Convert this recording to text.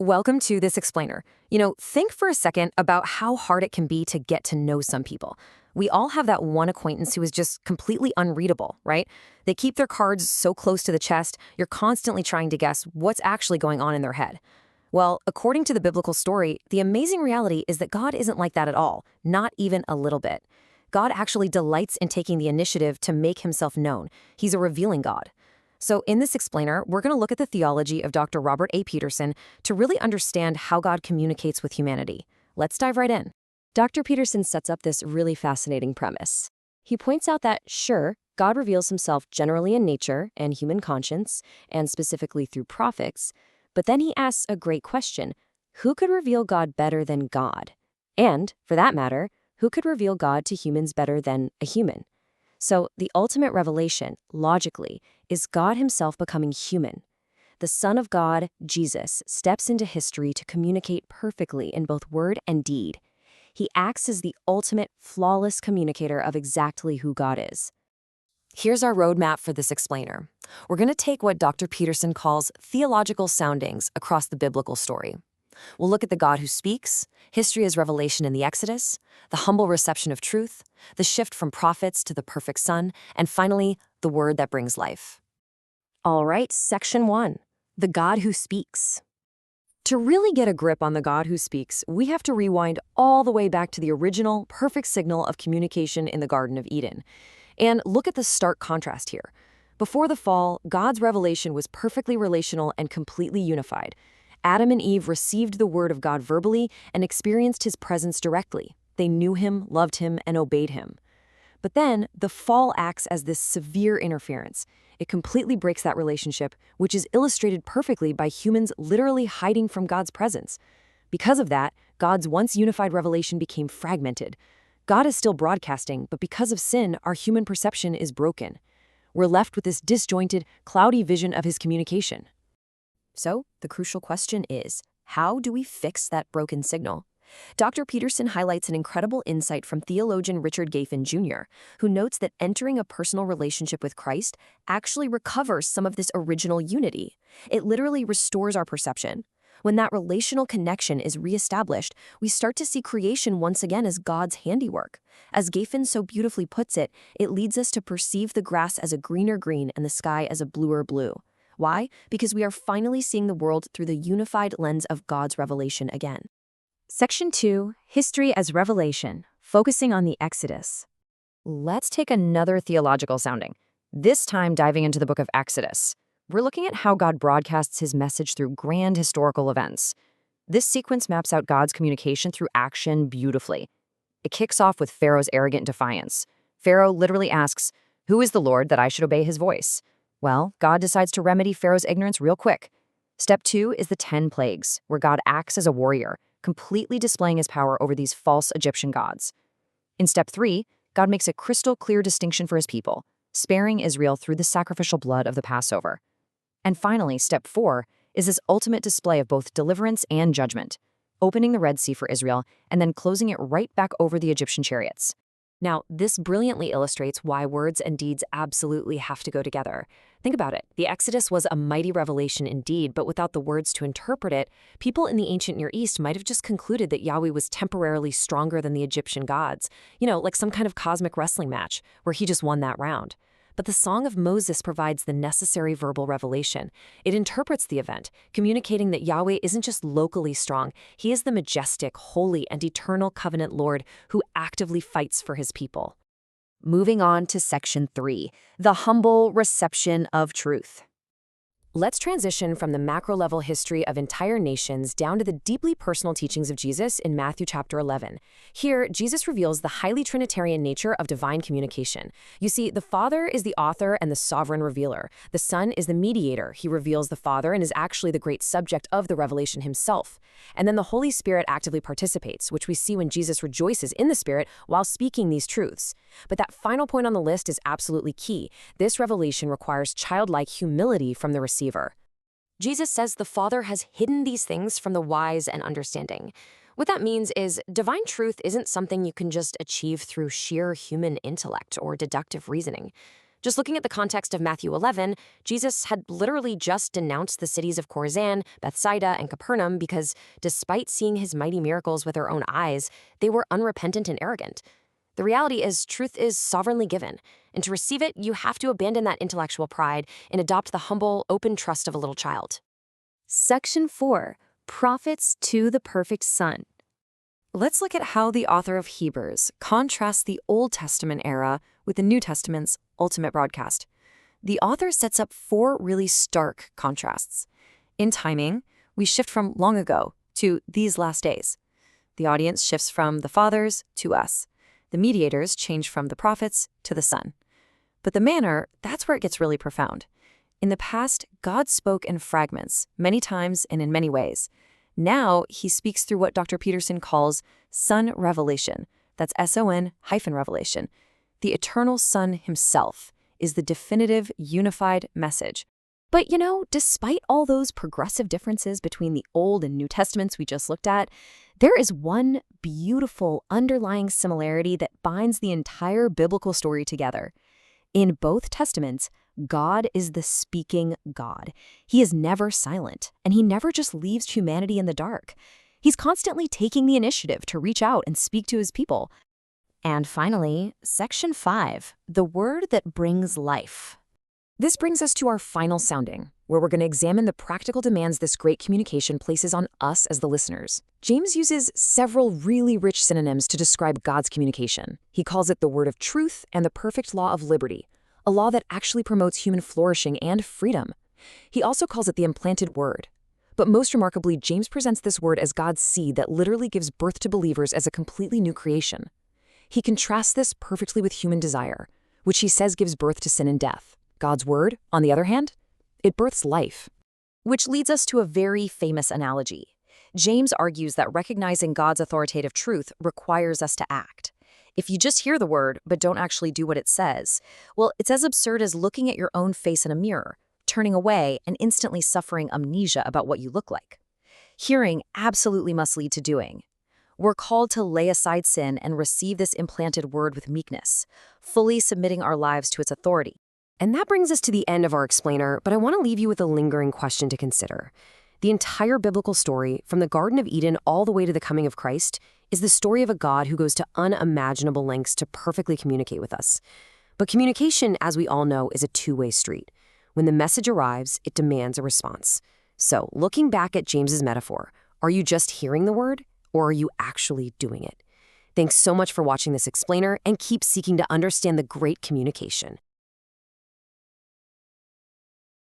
Welcome to This Explainer. Think for a second about how hard it can be to get to know some people. We all have that one acquaintance who is just completely unreadable, right? They keep their cards so close to the chest, you're constantly trying to guess what's actually going on in their head. Well, according to the biblical story, the amazing reality is that God isn't like that at all, not even a little bit. God actually delights in taking the initiative to make himself known. He's a revealing God. So in this explainer, we're going to look at the theology of Dr. Robert A. Peterson to really understand how God communicates with humanity. Let's dive right in. Dr. Peterson sets up this really fascinating premise. He points out that, sure, God reveals himself generally in nature and human conscience, and specifically through prophets, but then he asks a great question. Who could reveal God better than God? And, for that matter, who could reveal God to humans better than a human? So the ultimate revelation, logically, is God himself becoming human. The Son of God, Jesus, steps into history to communicate perfectly in both word and deed. He acts as the ultimate, flawless communicator of exactly who God is. Here's our roadmap for this explainer. We're going to take what Dr. Peterson calls theological soundings across the biblical story. We'll look at the God who speaks, history as revelation in the Exodus, the humble reception of truth, the shift from prophets to the perfect Son, and finally, the word that brings life. All right, section 1, the God who speaks. To really get a grip on the God who speaks, we have to rewind all the way back to the original, perfect signal of communication in the Garden of Eden. And look at the stark contrast here. Before the fall, God's revelation was perfectly relational and completely unified. Adam and Eve received the word of God verbally and experienced his presence directly. They knew him, loved him, and obeyed him. But then, the fall acts as this severe interference. It completely breaks that relationship, which is illustrated perfectly by humans literally hiding from God's presence. Because of that, God's once unified revelation became fragmented. God is still broadcasting, but because of sin, our human perception is broken. We're left with this disjointed, cloudy vision of his communication. So, the crucial question is, how do we fix that broken signal? Dr. Peterson highlights an incredible insight from theologian Richard Gaffin Jr., who notes that entering a personal relationship with Christ actually recovers some of this original unity. It literally restores our perception. When that relational connection is reestablished, we start to see creation once again as God's handiwork. As Gaffin so beautifully puts it, it leads us to perceive the grass as a greener green and the sky as a bluer blue. Why? Because we are finally seeing the world through the unified lens of God's revelation again. Section 2, History as Revelation, focusing on the Exodus. Let's take another theological sounding, this time diving into the book of Exodus. We're looking at how God broadcasts his message through grand historical events. This sequence maps out God's communication through action beautifully. It kicks off with Pharaoh's arrogant defiance. Pharaoh literally asks, "Who is the Lord that I should obey his voice?" Well, God decides to remedy Pharaoh's ignorance real quick. Step 2 is the 10 plagues, where God acts as a warrior, completely displaying his power over these false Egyptian gods. In step 3, God makes a crystal clear distinction for his people, sparing Israel through the sacrificial blood of the Passover. And finally, step 4 is this ultimate display of both deliverance and judgment, opening the Red Sea for Israel and then closing it right back over the Egyptian chariots. Now, this brilliantly illustrates why words and deeds absolutely have to go together. Think about it. The Exodus was a mighty revelation indeed, but without the words to interpret it, people in the ancient Near East might have just concluded that Yahweh was temporarily stronger than the Egyptian gods. Like some kind of cosmic wrestling match, where he just won that round. But the Song of Moses provides the necessary verbal revelation. It interprets the event, communicating that Yahweh isn't just locally strong, he is the majestic, holy, and eternal covenant Lord who actively fights for his people. Moving on to section 3, the humble reception of truth. Let's transition from the macro-level history of entire nations down to the deeply personal teachings of Jesus in Matthew chapter 11. Here, Jesus reveals the highly Trinitarian nature of divine communication. You see, the Father is the author and the sovereign revealer. The Son is the mediator. He reveals the Father and is actually the great subject of the revelation himself. And then the Holy Spirit actively participates, which we see when Jesus rejoices in the Spirit while speaking these truths. But that final point on the list is absolutely key. This revelation requires childlike humility from the receiver. Jesus says the Father has hidden these things from the wise and understanding. What that means is divine truth isn't something you can just achieve through sheer human intellect or deductive reasoning. Just looking at the context of Matthew 11, Jesus had literally just denounced the cities of Chorazin, Bethsaida, and Capernaum because, despite seeing his mighty miracles with their own eyes, they were unrepentant and arrogant. The reality is, truth is sovereignly given, and to receive it, you have to abandon that intellectual pride and adopt the humble, open trust of a little child. Section 4. Prophets to the Perfect Son. Let's look at how the author of Hebrews contrasts the Old Testament era with the New Testament's ultimate broadcast. The author sets up 4 really stark contrasts. In timing, we shift from long ago to these last days. The audience shifts from the fathers to us. The mediators change from the prophets to the Son. But the manner, that's where it gets really profound. In the past, God spoke in fragments, many times and in many ways. Now, he speaks through what Dr. Peterson calls Son Revelation. That's S-O-N-revelation. The eternal Son himself is the definitive, unified message. But despite all those progressive differences between the Old and New Testaments we just looked at, there is one beautiful underlying similarity that binds the entire biblical story together. In both Testaments, God is the speaking God. He is never silent, and he never just leaves humanity in the dark. He's constantly taking the initiative to reach out and speak to his people. And finally, Section 5, the word that brings life. This brings us to our final sounding, where we're going to examine the practical demands this great communication places on us as the listeners. James uses several really rich synonyms to describe God's communication. He calls it the word of truth and the perfect law of liberty, a law that actually promotes human flourishing and freedom. He also calls it the implanted word. But most remarkably, James presents this word as God's seed that literally gives birth to believers as a completely new creation. He contrasts this perfectly with human desire, which he says gives birth to sin and death. God's word, on the other hand, it births life. Which leads us to a very famous analogy. James argues that recognizing God's authoritative truth requires us to act. If you just hear the word but don't actually do what it says, well, it's as absurd as looking at your own face in a mirror, turning away, and instantly suffering amnesia about what you look like. Hearing absolutely must lead to doing. We're called to lay aside sin and receive this implanted word with meekness, fully submitting our lives to its authority. And that brings us to the end of our explainer, but I want to leave you with a lingering question to consider. The entire biblical story, from the Garden of Eden all the way to the coming of Christ, is the story of a God who goes to unimaginable lengths to perfectly communicate with us. But communication, as we all know, is a two-way street. When the message arrives, it demands a response. So, looking back at James's metaphor, are you just hearing the word, or are you actually doing it? Thanks so much for watching this explainer, and keep seeking to understand the great communication.